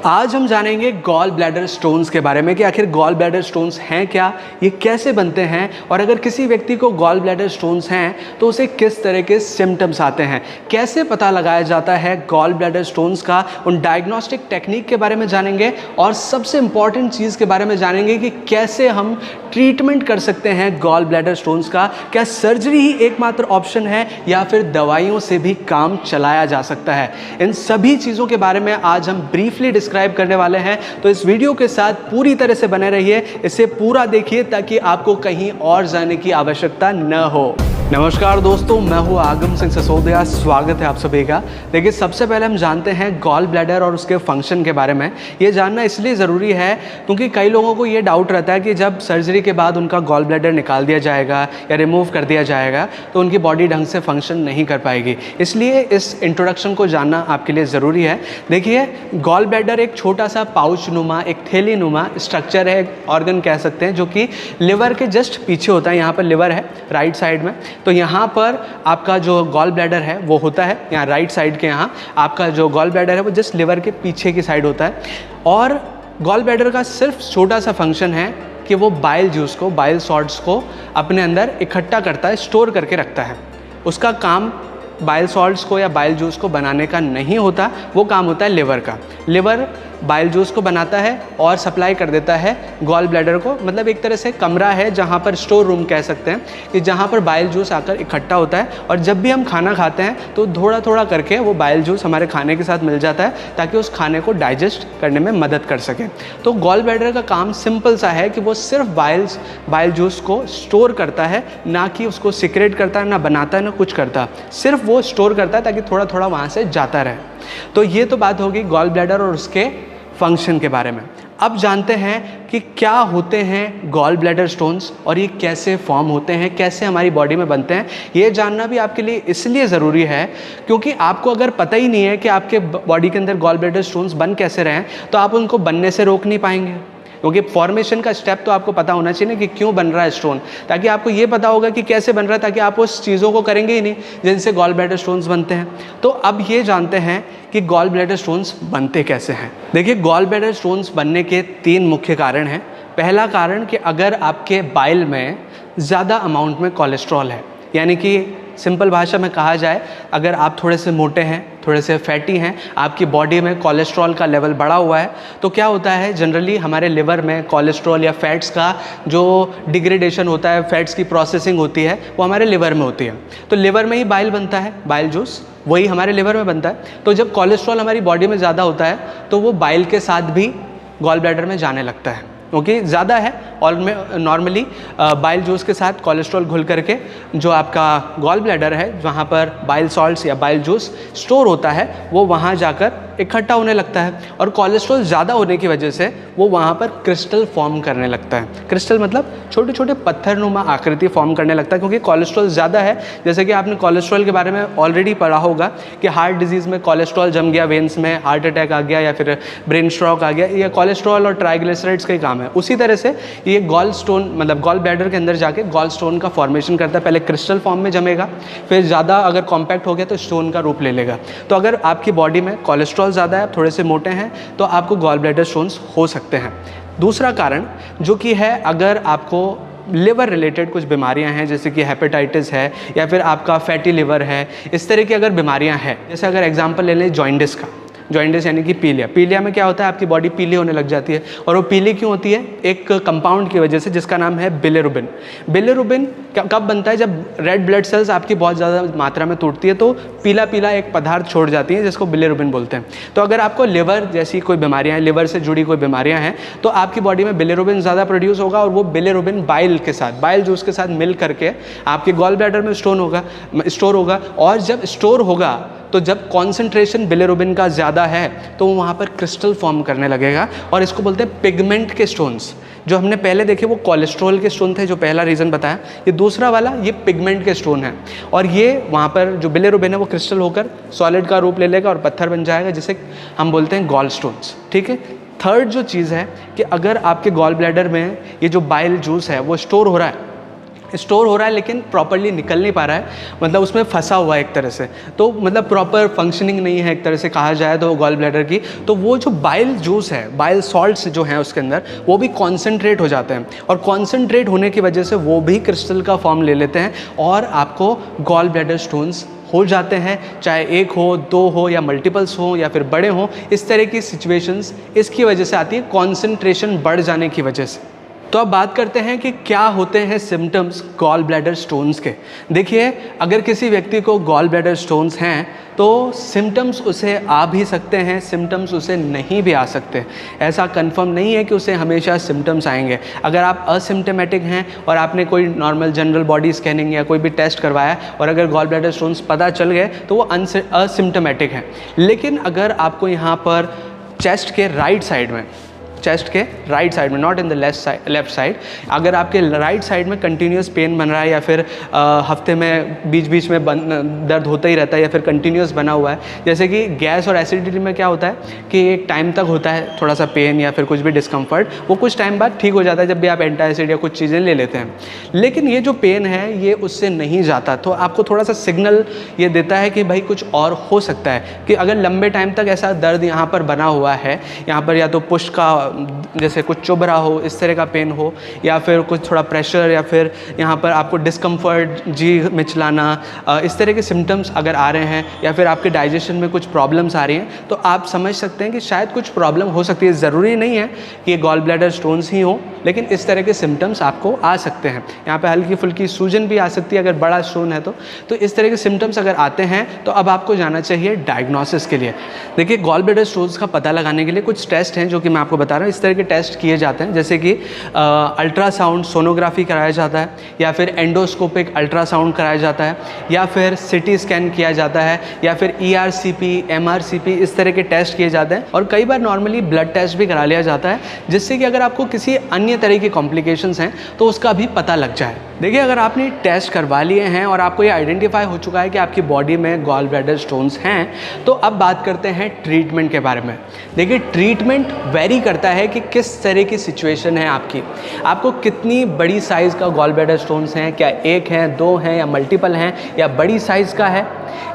आज हम जानेंगे गॉल ब्लैडर स्टोन्स के बारे में कि आखिर गॉल ब्लैडर स्टोन्स हैं क्या, ये कैसे बनते हैं और अगर किसी व्यक्ति को गॉल ब्लैडर स्टोन्स हैं तो उसे किस तरह के सिम्टम्स आते हैं, कैसे पता लगाया जाता है गॉल ब्लैडर स्टोन्स का, उन डायग्नोस्टिक टेक्निक के बारे में जानेंगे और सबसे इम्पॉर्टेंट चीज़ के बारे में जानेंगे कि कैसे हम ट्रीटमेंट कर सकते हैं गॉल ब्लैडर स्टोन्स का। क्या सर्जरी ही एकमात्र ऑप्शन है या फिर दवाइयों से भी काम चलाया जा सकता है? इन सभी चीज़ों के बारे में आज हम ब्रीफली डिस्क्राइब करने वाले हैं, तो इस वीडियो के साथ पूरी तरह से बने रहिए, इसे पूरा देखिए ताकि आपको कहीं और जाने की आवश्यकता न हो। नमस्कार दोस्तों, मैं हूँ आगम सिंह सिसोदिया, स्वागत है आप सभी का। देखिए, सबसे पहले हम जानते हैं गॉल ब्लैडर और उसके फंक्शन के बारे में। ये जानना इसलिए ज़रूरी है क्योंकि कई लोगों को ये डाउट रहता है कि जब सर्जरी के बाद उनका गॉल ब्लैडर निकाल दिया जाएगा या रिमूव कर दिया जाएगा तो उनकी बॉडी ढंग से फंक्शन नहीं कर पाएगी, इसलिए इस इंट्रोडक्शन को जानना आपके लिए ज़रूरी है। देखिए, गॉल ब्लैडर एक छोटा सा पाउच नुमा, एक थैली नुमा स्ट्रक्चर है, एक ऑर्गन कह सकते हैं, जो कि लिवर के जस्ट पीछे होता है। यहाँ पर लिवर है राइट साइड में, तो यहाँ पर आपका जो गॉल ब्लैडर है वो होता है यहाँ राइट साइड के, यहाँ आपका जो गॉल ब्लैडर है वो जस्ट लिवर के पीछे की साइड होता है। और गॉल ब्लैडर का सिर्फ छोटा सा फंक्शन है कि वो बाइल जूस को, बाइल सॉल्ट्स को अपने अंदर इकट्ठा करता है, स्टोर करके रखता है। उसका काम बाइल सॉल्ट्स को या बाइल जूस को बनाने का नहीं होता, वो काम होता है लिवर का। लिवर बाइल जूस को बनाता है और सप्लाई कर देता है गॉल ब्लैडर को। मतलब एक तरह से कमरा है जहाँ पर, स्टोर रूम कह सकते हैं, कि जहाँ पर बाइल जूस आकर इकट्ठा होता है और जब भी हम खाना खाते हैं तो थोड़ा थोड़ा करके वो बाइल जूस हमारे खाने के साथ मिल जाता है ताकि उस खाने को डाइजेस्ट करने में मदद कर सके। तो गॉल ब्लैडर का काम सिंपल सा है कि वो सिर्फ बाइल जूस को स्टोर करता है, ना कि उसको सिक्रेट करता है, ना बनाता है, ना कुछ करता, सिर्फ वो स्टोर करता है ताकि थोड़ा थोड़ा वहाँ से जाता रहे। तो ये तो बात होगी गॉल ब्लैडर और उसके फंक्शन के बारे में। अब जानते हैं कि क्या होते हैं गॉल ब्लैडर स्टोन्स और ये कैसे फॉर्म होते हैं, कैसे हमारी बॉडी में बनते हैं। ये जानना भी आपके लिए इसलिए ज़रूरी है क्योंकि आपको अगर पता ही नहीं है कि आपके बॉडी के अंदर गॉल ब्लैडर स्टोन्स बन कैसे रहे हैं तो आप उनको बनने से रोक नहीं पाएंगे, क्योंकि फॉर्मेशन का स्टेप तो आपको पता होना चाहिए ना कि क्यों बन रहा है स्टोन, ताकि आपको ये पता होगा कि कैसे बन रहा है, ताकि आप उस चीज़ों को करेंगे ही नहीं जिनसे गॉल ब्लैडर स्टोन्स बनते हैं। तो अब ये जानते हैं कि गॉल ब्लैडर स्टोन्स बनते कैसे हैं। देखिए, गॉल ब्लैडर स्टोन्स बनने के 3 मुख्य कारण हैं। पहला कारण कि अगर आपके बाइल में ज़्यादा अमाउंट में कोलेस्ट्रॉल है, यानी कि सिंपल भाषा में कहा जाए, अगर आप थोड़े से मोटे हैं, थोड़े से फैटी हैं, आपकी बॉडी में कोलेस्ट्रॉल का लेवल बढ़ा हुआ है, तो क्या होता है, जनरली हमारे लिवर में कोलेस्ट्रॉल या फैट्स का जो डिग्रेडेशन होता है, फैट्स की प्रोसेसिंग होती है, वो हमारे लिवर में होती है। तो लिवर में ही बाइल बनता है, बाइल जूस वही हमारे लिवर में बनता है। तो जब कोलेस्ट्रॉल हमारी बॉडी में ज़्यादा होता है तो वो बाइल के साथ भी गॉल ब्लैडर में जाने लगता है, क्योंकि ज़्यादा है। और में नॉर्मली बाइल जूस के साथ कोलेस्ट्रॉल घुल करके जो आपका गॉल ब्लैडर है, जहाँ पर बाइल सॉल्ट्स या बाइल जूस स्टोर होता है, वो वहाँ जाकर इकट्ठा होने लगता है और कोलेस्ट्रॉल ज़्यादा होने की वजह से वो वहाँ पर क्रिस्टल फॉर्म करने लगता है। क्रिस्टल मतलब छोटे छोटे पत्थरनुमा आकृति फॉर्म करने लगता है, क्योंकि कोलेस्ट्रॉल ज़्यादा है। जैसे कि आपने कोलेस्ट्रॉल के बारे में ऑलरेडी पढ़ा होगा कि हार्ट डिजीज़ में कोलेस्ट्रॉल जम गया वेन्स में, हार्ट अटैक आ गया या फिर ब्रेन स्ट्रोक आ गया, ये कोलेस्ट्रॉल और ट्राइग्लिसराइड्स का ही काम है। उसी तरह से ये गॉल स्टोन, मतलब गॉल ब्लैडर के अंदर जाके गॉल स्टोन का फॉर्मेशन करता है। पहले क्रिस्टल फॉर्म में जमेगा, फिर ज़्यादा अगर कॉम्पैक्ट हो गया तो स्टोन का रूप ले लेगा। तो अगर आपकी बॉडी में कोलेस्ट्रॉल ज़्यादा है, आप थोड़े से मोटे हैं, तो आपको गॉल ब्लैडर स्टोन्स हो सकते हैं। दूसरा कारण जो कि है, अगर आपको लिवर रिलेटेड कुछ बीमारियां हैं, जैसे कि हेपेटाइटिस है या फिर आपका फैटी लिवर है, इस तरह की अगर बीमारियां हैं, जैसे अगर एग्जांपल ले लें जॉइंडिस का, जॉइंडिस यानी कि पीलिया। पीलिया में क्या होता है, आपकी बॉडी पीली होने लग जाती है। और वो पीली क्यों होती है? एक कंपाउंड की वजह से जिसका नाम है बिलिरुबिन। बिलिरुबिन कब बनता है? जब रेड ब्लड सेल्स आपकी बहुत ज़्यादा मात्रा में टूटती है तो पीला पीला एक पदार्थ छोड़ जाती है जिसको बिलिरुबिन बोलते हैं। तो अगर आपको लिवर जैसी कोई बीमारियाँ हैं, लिवर से जुड़ी कोई बीमारियाँ हैं, तो आपकी बॉडी में बिलिरुबिन ज़्यादा प्रोड्यूस होगा और वो बिलिरुबिन बाइल के साथ, बाइल जूस के साथ मिल करके आपके गॉल ब्लैडर में स्टोर होगा। और जब स्टोर होगा तो जब कॉन्सेंट्रेशन बिलिरुबिन का ज़्यादा है तो वो वहाँ पर क्रिस्टल फॉर्म करने लगेगा और इसको बोलते हैं पिगमेंट के स्टोन्स। जो हमने पहले देखे वो कोलेस्ट्रॉल के स्टोन थे, जो पहला रीज़न बताया। ये दूसरा वाला ये पिगमेंट के स्टोन है और ये वहाँ पर जो बिलिरुबिन है वो क्रिस्टल होकर सॉलिड का रूप ले लेगा और पत्थर बन जाएगा, जिसे हम बोलते हैं गॉल स्टोन्स। ठीक है। थर्ड जो चीज़ है कि अगर आपके गॉल ब्लैडर में ये जो बाइल जूस है वो स्टोर हो रहा है, स्टोर हो रहा है लेकिन प्रॉपरली निकल नहीं पा रहा है, मतलब उसमें फंसा हुआ है एक तरह से, तो मतलब प्रॉपर फंक्शनिंग नहीं है एक तरह से कहा जाए तो गॉल ब्लैडर की। तो वो जो बाइल जूस है, बाइल सॉल्ट्स जो हैं उसके अंदर, वो भी कॉन्सेंट्रेट हो जाते हैं, और कॉन्सेंट्रेट होने की वजह से वो भी क्रिस्टल का फॉर्म ले लेते हैं और आपको गॉल ब्लैडर स्टोन्स हो जाते हैं, चाहे एक हो, दो हो या मल्टीपल्स हो या फिर बड़े हों। इस तरह की सिचुएशंस इसकी वजह से आती है, कॉन्सेंट्रेशन बढ़ जाने की वजह से। तो अब बात करते हैं कि क्या होते हैं सिम्टम्स गॉल ब्लैडर स्टोन्स के। देखिए, अगर किसी व्यक्ति को गॉल ब्लैडर स्टोन्स हैं तो सिम्टम्स उसे आ भी सकते हैं, सिम्टम्स उसे नहीं भी आ सकते। ऐसा कंफर्म नहीं है कि उसे हमेशा सिम्टम्स आएंगे। अगर आप असिम्टमेटिक हैं और आपने कोई नॉर्मल जनरल बॉडी स्कैनिंग या कोई भी टेस्ट करवाया और अगर गॉल ब्लैडर स्टोन्स पता चल गए तो वो असिम्टमेटिक हैं। लेकिन अगर आपको यहाँ पर चेस्ट के राइट साइड में, चेस्ट के राइट साइड में, not in the left side, अगर आपके राइट साइड में कंटिन्यूस पेन बन रहा है या फिर हफ्ते में बीच बीच में दर्द होता ही रहता है या फिर कंटिन्यूस बना हुआ है, जैसे कि गैस और एसिडिटी में क्या होता है कि एक टाइम तक होता है थोड़ा सा पेन या फिर कुछ भी डिस्कम्फर्ट, वो कुछ टाइम बाद ठीक हो जाता है जब भी आप एंटासिड या कुछ चीज़ें ले लेते हैं। लेकिन ये जो पेन है ये उससे नहीं जाता, तो आपको थोड़ा सा सिग्नल ये देता है कि भाई कुछ और हो सकता है, कि अगर लंबे टाइम तक ऐसा दर्द यहाँ पर बना हुआ है, यहाँ पर या तो पुश का जैसे कुछ चुभ रहा हो, इस तरह का पेन हो, या फिर कुछ थोड़ा प्रेशर, या फिर यहाँ पर आपको डिस्कम्फर्ट, जी मिचलाना, इस तरह के सिम्टम्स अगर आ रहे हैं, या फिर आपके डाइजेशन में कुछ प्रॉब्लम्स आ रही हैं, तो आप समझ सकते हैं कि शायद कुछ प्रॉब्लम हो सकती है। ज़रूरी नहीं है कि ये गॉल ब्लैडर स्टोन्स ही हो, लेकिन इस तरह के सिम्टम्स आपको आ सकते हैं। यहाँ पे हल्की फुल्की सूजन भी आ सकती है अगर बड़ा स्टोन है तो इस तरह के सिम्टम्स अगर आते हैं तो अब आपको जाना चाहिए डायग्नोसिस के लिए। देखिए, गॉल ब्लैडर स्टोन्स का पता लगाने के लिए कुछ टेस्ट हैं जो कि मैं आपको बता रहा हूँ। इस तरह के टेस्ट किए जाते हैं, जैसे कि अल्ट्रासाउंड सोनोग्राफी कराया जाता है, या फिर एंडोस्कोपिक अल्ट्रासाउंड कराया जाता है, या फिर सिटी स्कैन किया जाता है, या फिर ERCP, MRCP, इस तरह के टेस्ट किए जाते हैं। और कई बार नॉर्मली ब्लड टेस्ट भी करा लिया जाता है, जिससे कि अगर आपको किसी अन्य तरह की कॉम्प्लिकेशंस हैं तो उसका भी पता लग जाए। देखिए, अगर आपने टेस्ट करवा लिए हैं और आपको ये आइडेंटिफाई हो चुका है कि आपकी बॉडी में गॉल ब्लैडर स्टोन्स हैं, तो अब बात करते हैं ट्रीटमेंट के बारे में। देखिए, ट्रीटमेंट वेरी करता है कि किस तरह की सिचुएशन है आपकी, आपको कितनी बड़ी साइज़ का गॉल ब्लैडर स्टोन्स हैं, क्या एक हैं, दो हैं, या मल्टीपल हैं, या बड़ी साइज़ का है,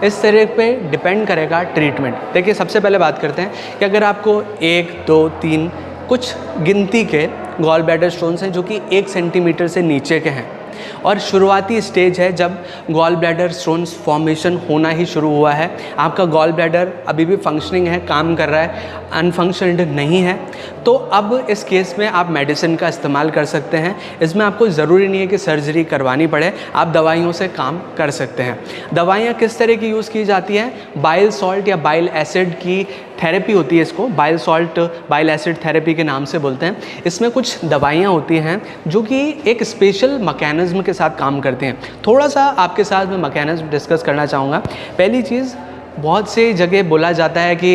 इस तरह पे डिपेंड करेगा ट्रीटमेंट। देखिए, सबसे पहले बात करते हैं कि अगर आपको 1, 2, 3 कुछ गिनती के गॉल ब्लैडर स्टोन्स हैं जो कि 1 सेंटीमीटर से नीचे के हैं, और शुरुआती स्टेज है जब गॉल ब्लैडर स्टोन्स फॉर्मेशन होना ही शुरू हुआ है, आपका गॉल ब्लैडर अभी भी फंक्शनिंग है, काम कर रहा है, अनफंक्शनड नहीं है, तो अब इस केस में आप मेडिसिन का इस्तेमाल कर सकते हैं। इसमें आपको ज़रूरी नहीं है कि सर्जरी करवानी पड़े, आप दवाइयों से काम कर सकते हैं। दवाइयाँ किस तरह की यूज़ की जाती हैं? बाइल सॉल्ट या बाइल एसिड की थेरेपी होती है, इसको bile salt bile acid therapy के नाम से बोलते हैं। इसमें कुछ दवाइयाँ होती हैं जो कि एक स्पेशल मैकेनिज़्म के साथ काम करती हैं। थोड़ा सा आपके साथ मैं मैकेनिज़्म डिस्कस करना चाहूँगा। पहली चीज़, बहुत से जगह बोला जाता है कि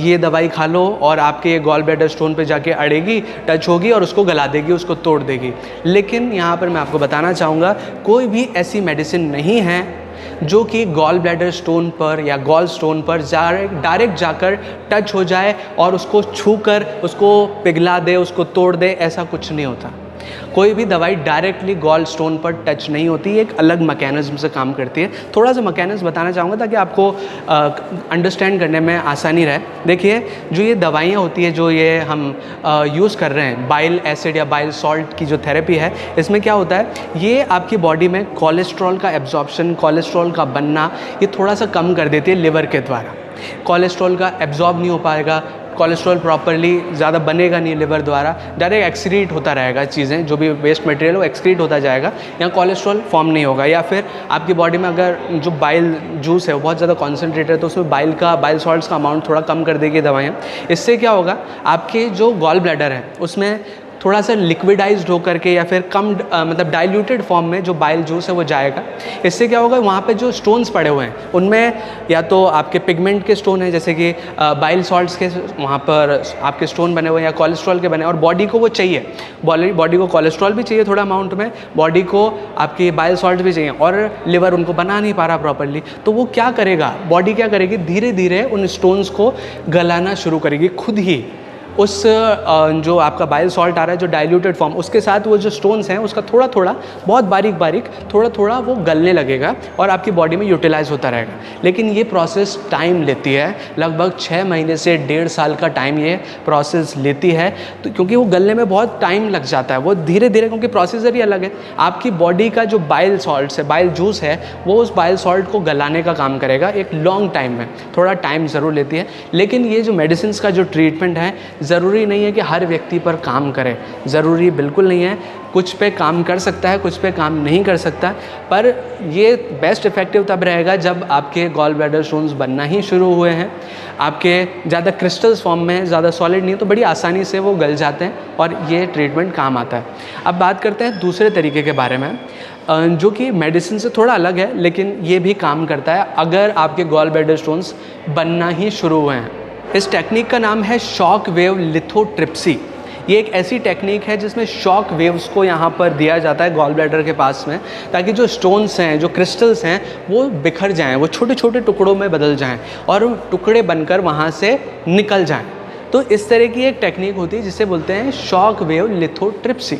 ये दवाई खा लो और आपके गॉल ब्लैडर स्टोन पे जाके अड़ेगी, टच होगी और उसको गला देगी, उसको तोड़ देगी। लेकिन यहाँ पर मैं आपको बताना चाहूँगा, कोई भी ऐसी मेडिसिन नहीं है जो कि गॉल ब्लैडर स्टोन पर या गॉल स्टोन पर डायरेक्ट जाकर टच हो जाए और उसको छूकर उसको पिघला दे, उसको तोड़ दे। ऐसा कुछ नहीं होता। कोई भी दवाई डायरेक्टली गॉल स्टोन पर टच नहीं होती, एक अलग मैकेनिज्म से काम करती है। थोड़ा सा मैकेनिज्म बताना चाहूँगा ताकि आपको अंडरस्टैंड करने में आसानी रहे। देखिए, जो ये दवाइयाँ होती है जो ये हम यूज़ कर रहे हैं, बाइल एसिड या बाइल सॉल्ट की जो थेरेपी है, इसमें क्या होता है, ये आपकी बॉडी में कोलेस्ट्रॉल का एब्जॉर्प्शन, कोलेस्ट्रॉल का बनना, ये थोड़ा सा कम कर देती है लिवर के द्वारा। कोलेस्ट्रॉल का एब्जॉर्ब नहीं हो पाएगा, कोलेस्ट्रॉल प्रॉपरली ज़्यादा बनेगा नहीं लिवर द्वारा, डायरेक्ट एक्सक्रीट होता रहेगा, चीज़ें जो भी वेस्ट मटेरियल वो एक्सक्रीट होता जाएगा, यहाँ कोलेस्ट्रॉल फॉर्म नहीं होगा। या फिर आपकी बॉडी में अगर जो बाइल जूस है वो बहुत ज़्यादा कॉन्सेंट्रेटेड है तो उसमें बाइल सॉल्ट्स का अमाउंट थोड़ा कम कर देगी दवाइयाँ। इससे क्या होगा, आपके जो गॉल ब्लैडर है उसमें थोड़ा सा लिक्विडाइज्ड होकर के या फिर कम मतलब डाइल्यूटेड फॉर्म में जो बाइल जूस है वो जाएगा। इससे क्या होगा, वहाँ पे जो स्टोन्स पड़े हुए हैं उनमें या तो आपके पिगमेंट के स्टोन हैं, जैसे कि बाइल सॉल्ट्स के वहाँ पर आपके स्टोन बने हुए हैं, या कोलेस्ट्रॉल के बने, और बॉडी को वो चाहिए, बॉडी को कोलेस्ट्रॉल भी चाहिए थोड़ा अमाउंट में, बॉडी को आपकी बाइल सॉल्ट भी चाहिए, और लिवर उनको बना नहीं पा रहा प्रॉपरली। तो वो क्या करेगा, बॉडी क्या करेगी, धीरे धीरे उन स्टोन्स को गलाना शुरू करेगी खुद ही। उस जो आपका बाइल सॉल्ट आ रहा है जो डाइल्यूटेड फॉर्म, उसके साथ वो जो स्टोन्स हैं उसका थोड़ा थोड़ा, बहुत बारीक बारीक, थोड़ा थोड़ा वो गलने लगेगा और आपकी बॉडी में यूटिलाइज होता रहेगा। लेकिन ये प्रोसेस टाइम लेती है, लगभग 6 महीने से 1.5 साल का टाइम ये प्रोसेस लेती है। तो क्योंकि वो गलने में बहुत टाइम लग जाता है, वो धीरे धीरे, क्योंकि प्रोसीजर ही अलग है। आपकी बॉडी का जो बाइल सॉल्ट है, बाइल जूस है, वो उस बाइल सॉल्ट को गलाने का काम करेगा एक लॉन्ग टाइम में, थोड़ा टाइम ज़रूर लेती है। लेकिन ये जो मेडिसिन का जो ट्रीटमेंट है, ज़रूरी नहीं है कि हर व्यक्ति पर काम करे, ज़रूरी बिल्कुल नहीं है। कुछ पे काम कर सकता है, कुछ पे काम नहीं कर सकता, पर ये बेस्ट इफ़ेक्टिव तब रहेगा जब आपके गॉल ब्लैडर स्टोन्स बनना ही शुरू हुए हैं, आपके ज़्यादा क्रिस्टल्स फॉर्म में, ज़्यादा सॉलिड नहीं, तो बड़ी आसानी से वो गल जाते हैं और ये ट्रीटमेंट काम आता है। अब बात करते हैं दूसरे तरीके के बारे में, जो कि मेडिसिन से थोड़ा अलग है, लेकिन ये भी काम करता है अगर आपके गॉल ब्लैडर स्टोन्स बनना ही शुरू हुए हैं। इस टेक्निक का नाम है शॉक वेव लिथोट्रिप्सी। ये एक ऐसी टेक्निक है जिसमें शॉक वेव्स को यहाँ पर दिया जाता है गॉल ब्लैडर के पास में, ताकि जो स्टोन्स हैं, जो क्रिस्टल्स हैं, वो बिखर जाएं, वो छोटे छोटे टुकड़ों में बदल जाएं और टुकड़े बनकर वहाँ से निकल जाएं। तो इस तरह की एक टेक्निक होती है जिसे बोलते हैं शॉक वेव लिथोट्रिप्सी।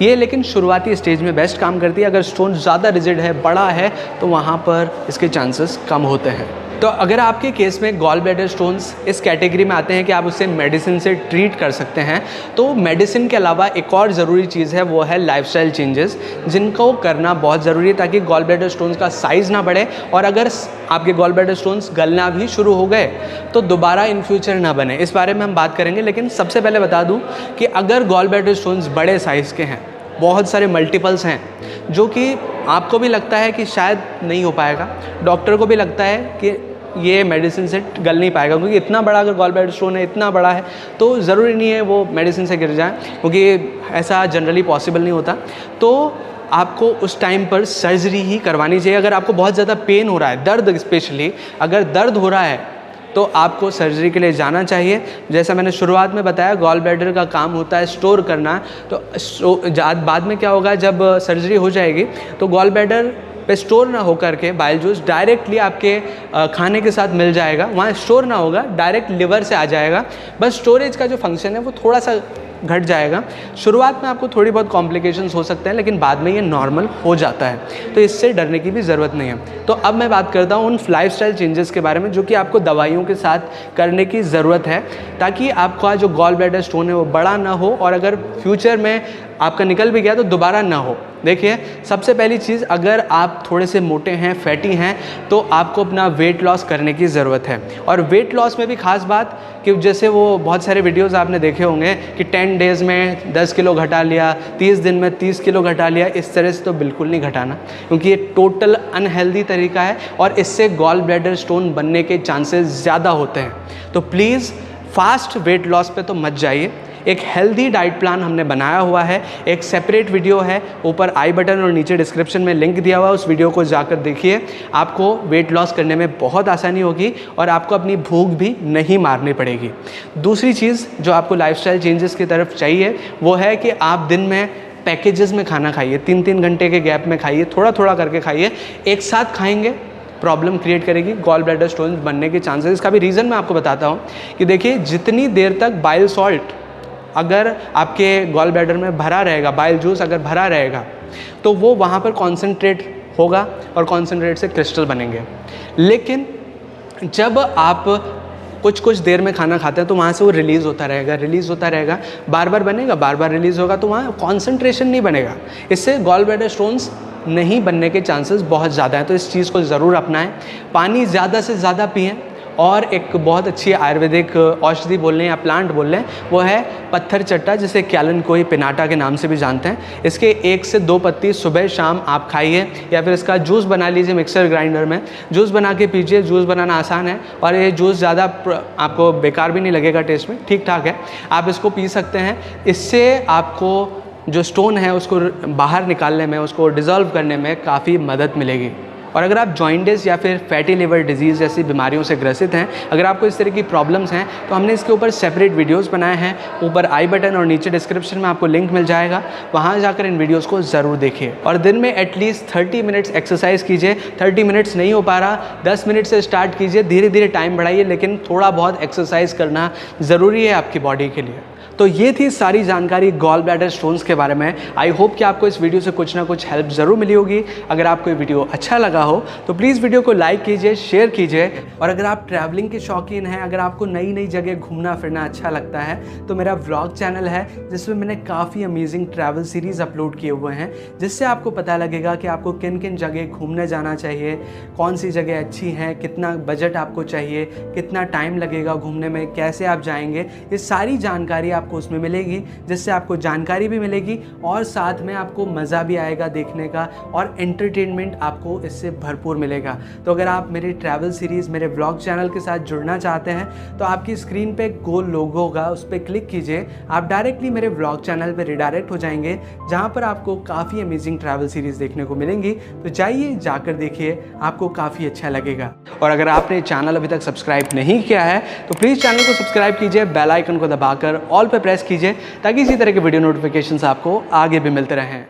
ये लेकिन शुरुआती स्टेज में बेस्ट काम करती है। अगर स्टोन ज़्यादा रिजिड है, बड़ा है, तो वहाँ पर इसके चांसेस कम होते हैं। तो अगर आपके केस में गॉल ब्लैडर स्टोन्स इस कैटेगरी में आते हैं कि आप उसे मेडिसिन से ट्रीट कर सकते हैं, तो मेडिसिन के अलावा एक और ज़रूरी चीज़ है, वो है लाइफस्टाइल चेंजेस, जिनको करना बहुत ज़रूरी है ताकि गॉल ब्लैडर स्टोन्स का साइज़ ना बढ़े, और अगर आपके गॉल ब्लैडर स्टोन्स गलना भी शुरू हो गए तो दोबारा इन फ्यूचर ना बने। इस बारे में हम बात करेंगे, लेकिन सबसे पहले बता दूँ कि अगर गॉल ब्लैडर स्टोन्स बड़े साइज़ के हैं, बहुत सारे मल्टीपल्स हैं, जो कि आपको भी लगता है कि शायद नहीं हो पाएगा, डॉक्टर को भी लगता है कि ये मेडिसिन से गल नहीं पाएगा, क्योंकि इतना बड़ा अगर गॉल ब्लैडर स्टोन है, इतना बड़ा है, तो ज़रूरी नहीं है वो मेडिसिन से गिर जाए, क्योंकि ऐसा जनरली पॉसिबल नहीं होता। तो आपको उस टाइम पर सर्जरी ही करवानी चाहिए। अगर आपको बहुत ज़्यादा पेन हो रहा है, दर्द स्पेशली अगर दर्द हो रहा है, तो आपको सर्जरी के लिए जाना चाहिए। जैसा मैंने शुरुआत में बताया, गॉल ब्लैडर का काम होता है स्टोर करना, तो बाद में क्या होगा, जब सर्जरी हो जाएगी तो गॉल ब्लैडर पे स्टोर ना होकर के बाइल जूस डायरेक्टली आपके खाने के साथ मिल जाएगा, वहाँ स्टोर ना होगा, डायरेक्ट लिवर से आ जाएगा। बस स्टोरेज का जो फंक्शन है वो थोड़ा सा घट जाएगा। शुरुआत में आपको थोड़ी बहुत कॉम्प्लिकेशंस हो सकते हैं, लेकिन बाद में ये नॉर्मल हो जाता है, तो इससे डरने की भी ज़रूरत नहीं है। तो अब मैं बात करता हूँ उन लाइफस्टाइल चेंजेस के बारे में जो कि आपको दवाइयों के साथ करने की ज़रूरत है, ताकि आपका जो गॉल ब्लैडर स्टोन है वो बड़ा ना हो, और अगर फ्यूचर में आपका निकल भी गया तो दोबारा ना हो। देखिए, सबसे पहली चीज़, अगर आप थोड़े से मोटे हैं, फैटी हैं, तो आपको अपना वेट लॉस करने की ज़रूरत है। और वेट लॉस में भी ख़ास बात कि जैसे वो बहुत सारे वीडियोस आपने देखे होंगे कि 10 डेज़ में 10 किलो घटा लिया, 30 दिन में 30 किलो घटा लिया, इस तरह से तो बिल्कुल नहीं घटाना, क्योंकि ये टोटल अनहेल्दी तरीका है और इससे गॉल ब्लैडर स्टोन बनने के चांसेस ज़्यादा होते हैं। तो प्लीज़ फास्ट वेट लॉस पे तो मत जाइए। एक हेल्दी डाइट प्लान हमने बनाया हुआ है, एक सेपरेट वीडियो है, ऊपर आई बटन और नीचे डिस्क्रिप्शन में लिंक दिया हुआ है, उस वीडियो को जाकर देखिए। आपको वेट लॉस करने में बहुत आसानी होगी और आपको अपनी भूख भी नहीं मारनी पड़ेगी। दूसरी चीज़ जो आपको लाइफस्टाइल चेंजेस की तरफ चाहिए, वो है कि आप दिन में पैकेजेस में खाना खाइए, 3-3 घंटे के गैप में खाइए, थोड़ा थोड़ा करके खाइए। एक साथ खाएंगे प्रॉब्लम क्रिएट करेगी, गॉल ब्लैडर स्टोन बनने के चांसेस। इसका भी रीज़न मैं आपको बताता हूँ कि देखिए, जितनी देर तक बाइल सॉल्ट अगर आपके गॉल ब्लैडर में भरा रहेगा, बाइल जूस अगर भरा रहेगा, तो वो वहाँ पर कॉन्सेंट्रेट होगा और कॉन्सेंट्रेट से क्रिस्टल बनेंगे। लेकिन जब आप कुछ कुछ देर में खाना खाते हैं तो वहाँ से वो रिलीज़ होता रहेगा, बार बार बनेगा, बार बार रिलीज़ होगा, तो वहाँ कॉन्सेंट्रेशन नहीं बनेगा। इससे गॉल ब्लैडर स्टोन्स नहीं बनने के चांसेस बहुत ज़्यादा हैं। तो इस चीज़ को ज़रूर अपनाएं। पानी ज़्यादा से ज़्यादा पिएं। और एक बहुत अच्छी आयुर्वेदिक औषधि बोल लें या प्लांट बोल लें, वो है पत्थर चट्टा, जिसे कैलन-कोई पिनाटा के नाम से भी जानते हैं। इसके 1 से 2 पत्ती सुबह शाम आप खाइए, या फिर इसका जूस बना लीजिए मिक्सर ग्राइंडर में, जूस बना के पीजिए। जूस बनाना आसान है और ये जूस ज़्यादा आपको बेकार भी नहीं लगेगा, टेस्ट में ठीक ठाक है, आप इसको पी सकते हैं। इससे आपको जो स्टोन है उसको बाहर निकालने में, उसको डिज़ोल्व करने में काफ़ी मदद मिलेगी। और अगर आप जॉइंटिस या फिर फैटी लिवर डिजीज़ जैसी बीमारियों से ग्रसित हैं, अगर आपको इस तरह की प्रॉब्लम्स हैं, तो हमने इसके ऊपर सेपरेट वीडियोस बनाए हैं। ऊपर आई बटन और नीचे डिस्क्रिप्शन में आपको लिंक मिल जाएगा, वहाँ जाकर इन वीडियोस को ज़रूर देखिए। और दिन में एटलीस्ट 30 मिनट्स एक्सरसाइज कीजिए। 30 मिनट्स नहीं हो पा रहा, 10 मिनट से स्टार्ट कीजिए, धीरे धीरे टाइम बढ़ाइए, लेकिन थोड़ा बहुत एक्सरसाइज करना ज़रूरी है आपकी बॉडी के लिए। तो ये थी सारी जानकारी गॉल ब्लैडर स्टोन्स के बारे में। आई होप कि आपको इस वीडियो से कुछ ना कुछ हेल्प ज़रूर मिली होगी। अगर आपको ये वीडियो अच्छा लगा हो तो प्लीज़ वीडियो को लाइक कीजिए, शेयर कीजिए। और अगर आप ट्रैवलिंग के शौकीन हैं, अगर आपको नई नई जगह घूमना फिरना अच्छा लगता है, तो मेरा व्लॉग चैनल है जिसमें मैंने काफ़ी अमेजिंग ट्रैवल सीरीज़ अपलोड किए हुए हैं, जिससे आपको पता लगेगा कि आपको किन किन जगह घूमने जाना चाहिए, कौन सी जगह अच्छी हैं, कितना बजट आपको चाहिए, कितना टाइम लगेगा घूमने में, कैसे आप जाएंगे। ये सारी जानकारी आपको उसमें मिलेगी, जिससे आपको जानकारी भी मिलेगी और साथ में आपको मज़ा भी आएगा देखने का, और एंटरटेनमेंट आपको इससे भरपूर मिलेगा। तो अगर आप मेरी ट्रैवल सीरीज़ मेरे व्लॉग चैनल के साथ जुड़ना चाहते हैं, तो आपकी स्क्रीन पे गोल लोगो होगा, उस पर क्लिक कीजिए, आप डायरेक्टली मेरे व्लॉग चैनल पर रिडायरेक्ट हो जाएंगे, जहाँ पर आपको काफ़ी अमेजिंग ट्रैवल सीरीज़ देखने को मिलेंगी। तो जाइए, जाकर देखिए, आपको काफ़ी अच्छा लगेगा। और अगर आपने चैनल अभी तक सब्सक्राइब नहीं किया है, तो प्लीज़ चैनल को सब्सक्राइब कीजिए, बेल आइकन को दबाकर ऑल पे प्रेस कीजिए, ताकि इसी तरह के वीडियो नोटिफिकेशंस आपको आगे भी मिलते रहें।